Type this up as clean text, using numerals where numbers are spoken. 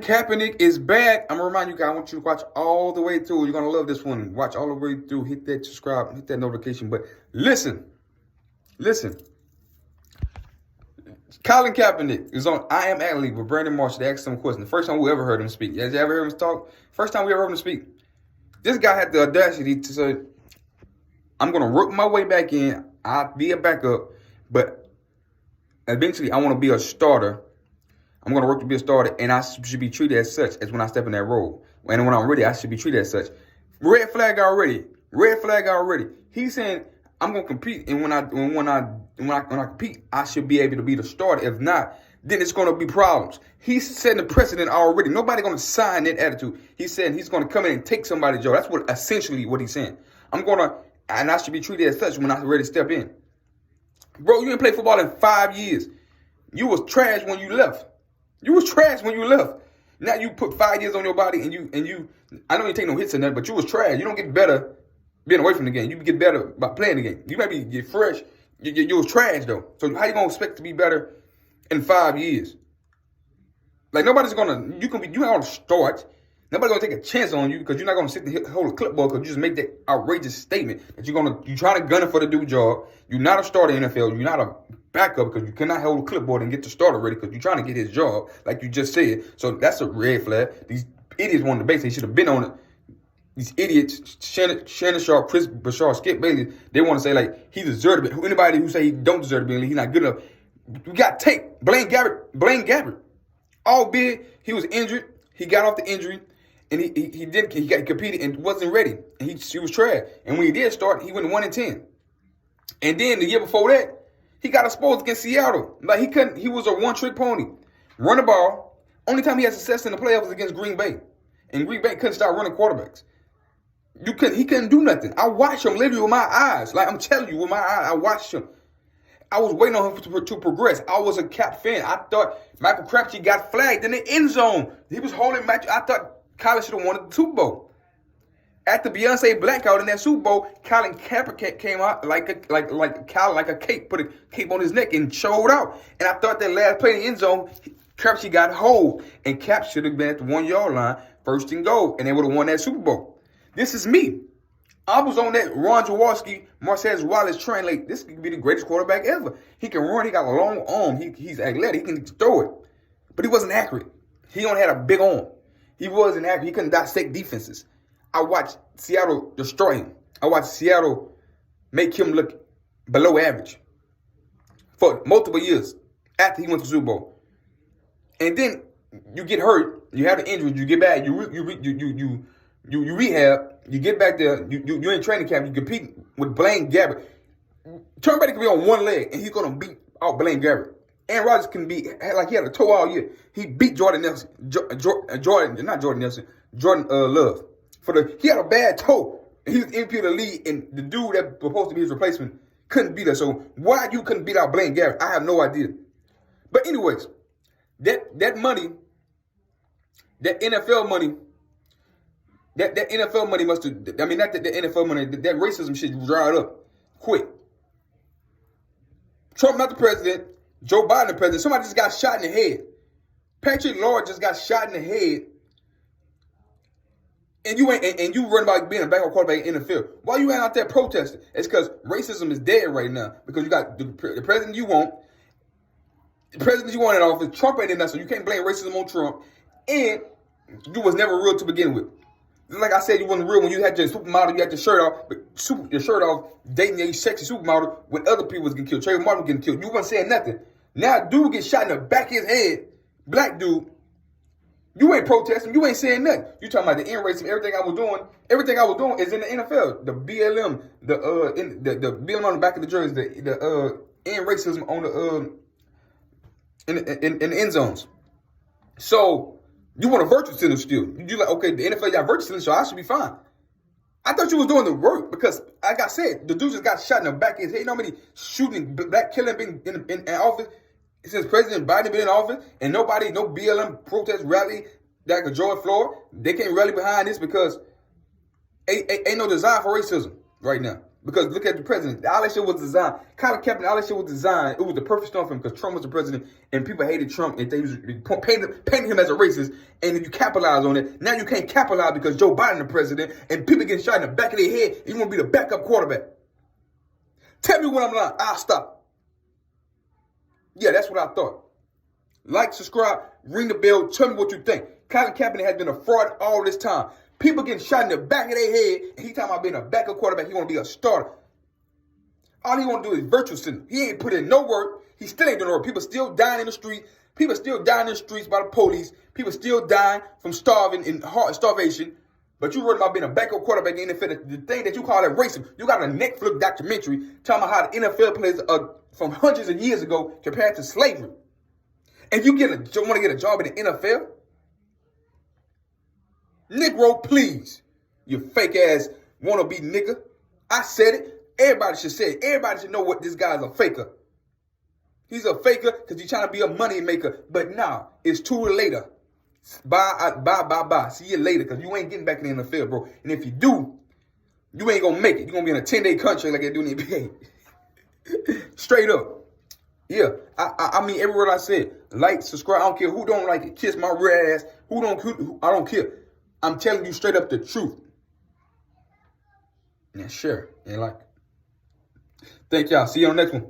Kaepernick is back. I'm gonna remind you guys, I want you to watch all the way through. You're gonna love this one. Watch all the way through. Hit that subscribe, hit that notification. But listen. Colin Kaepernick is on I Am Athlete with Brandon Marshall. They asked him a question. The first time we ever heard him speak. Has you ever heard him talk? First time we ever heard him speak. This guy had the audacity to say, I'm gonna work my way back in. I'll be a backup, but eventually I want to be a starter. I'm going to work to be a starter, and I should be treated as such as when I step in that role. And when I'm ready, I should be treated as such. Red flag already. He's saying I'm going to compete, and when I compete, I should be able to be the starter. If not, then it's going to be problems. He's setting the precedent already. Nobody going to sign that attitude. He's saying he's going to come in and take somebody's job. That's essentially what he's saying. And I should be treated as such when I'm ready to step in. Bro, you didn't play football in 5 years. You was trash when you left. Now you put 5 years on your body and you I know you take no hits in that, but you was trash. You don't get better being away from the game. You get better by playing the game. You maybe get fresh. You was trash though. So how you gonna expect to be better in 5 years? Like nobody's gonna you're not gonna start. Nobody's gonna take a chance on you because you're not gonna sit and hold a clipboard because you just make that outrageous statement that you're trying to gun it for the dude job. You're not a starter in the NFL. You're not a backup because you cannot hold a clipboard and get the starter ready because you're trying to get his job, like you just said. So that's a red flag. These idiots wanted to base. They should have been on it. These idiots, Shannon Sharp, Chris Bashar, Skip Bailey, they want to say like he deserved it. Anybody who say he don't deserve to be in the league, he's not good enough. We got tape. Blaine Gabbert. Albeit he was injured, he got off the injury. And he got competed and wasn't ready. And he was trash. And when he did start, he went 1-10. And then the year before that, he got exposed against Seattle. Like he was a one-trick pony. Run the ball. Only time he had success in the playoffs was against Green Bay. And Green Bay couldn't start running quarterbacks. He couldn't do nothing. I watched him literally with my eyes. Like I'm telling you, with my eyes, I watched him. I was waiting on him to progress. I was a Cap fan. I thought Michael Crabtree got flagged in the end zone. He was holding match. I thought Colin should have won the Super Bowl. After Beyonce blackout in that Super Bowl, Colin Kaepernick came out like a cape, put a cape on his neck and showed out. And I thought that last play in the end zone, Crabtree got hold, and Cap should have been at the 1 yard line, first and goal, and they would have won that Super Bowl. This is me. I was on that Ron Jaworski, Marcellus Wallace train. Like this could be the greatest quarterback ever. He can run. He got a long arm. He's athletic. He can throw it, but he wasn't accurate. He only had a big arm. He wasn't accurate. He couldn't dissect defenses. I watched Seattle destroy him. I watched Seattle make him look below average for multiple years after he went to the Super Bowl. And then you get hurt. You have the injury. You get back. You rehab. You get back there. You're in training camp. You compete with Blaine Gabbert. Tom Brady can be on one leg, and he's gonna beat out Blaine Gabbert. Aaron Rodgers can be like he had a toe all year. He beat Jordan Nelson, Jordan Love. He had a bad toe. He was MVP of the league, and the dude that was supposed to be his replacement couldn't beat us. So why you couldn't beat out Blaine Gabbert? I have no idea. But anyways, that money, that NFL money, that NFL money must have. I mean, not that the NFL money, that racism shit dried up quick. Trump not the president. Joe Biden the president. Somebody just got shot in the head. Patrick Lord just got shot in the head. And you run about being a backup quarterback in the field. Why you ain't out there protesting? It's because racism is dead right now. Because you got the president you want. The president you want in office. Trump ain't in that, so you can't blame racism on Trump. And you was never real to begin with. Like I said, you wasn't real when you had your supermodel, you had your shirt off, your shirt off, dating a sexy supermodel when other people was getting killed. Trayvon Martin was getting killed. You wasn't saying nothing. Now, dude gets shot in the back of his head, black dude. You ain't protesting. You ain't saying nothing. You talking about the end racism. Everything I was doing is in the NFL. The BLM, the BLM on the back of the jersey, the end racism on the in the end zones. So. You want a virtue signature still. You like, okay, the NFL got virtue signature, so I should be fine. I thought you was doing the work because, like I said, the dude just got shot in the back of his head. You know how many shooting, black killing been in office since President Biden been in office, and no BLM protest rally like a George Floyd. They can't rally behind this because ain't no desire for racism right now. Because look at the president. All that shit was designed. Colin Kaepernick, all that shit was designed. It was the perfect storm for him because Trump was the president and people hated Trump and they painted him as a racist. And then you capitalize on it. Now you can't capitalize because Joe Biden the president and people getting shot in the back of their head. And you want to be the backup quarterback. Tell me when I'm lying. I'll stop. Yeah, that's what I thought. Like, subscribe, ring the bell, tell me what you think. Colin Kaepernick has been a fraud all this time. People getting shot in the back of their head, and he talking about being a backup quarterback. He want to be a starter. All he want to do is virtual signaling. He ain't put in no work. He still ain't doing no work. People still dying in the street. People still dying in the streets by the police. People still dying from starving and starvation. But you worried about being a backup quarterback in the NFL. The thing that you call that racism. You got a Netflix documentary talking about how the NFL players from hundreds of years ago compared to slavery. And you want to get a job in the NFL? Negro, please. You fake ass wannabe nigga. I said it. Everybody should say it. Everybody should know what this guy's a faker. He's a faker because he's trying to be a money maker. But nah, it's too later. Bye. See you later because you ain't getting back in the NFL, bro. And if you do, you ain't going to make it. You're going to be in a 10-day contract like they do in the NBA. Straight up. Yeah, I mean every word I said. Like, subscribe. I don't care who don't like it. Kiss my rear ass. I don't care. I'm telling you straight up the truth. And share and like. Thank y'all. See you on the next one.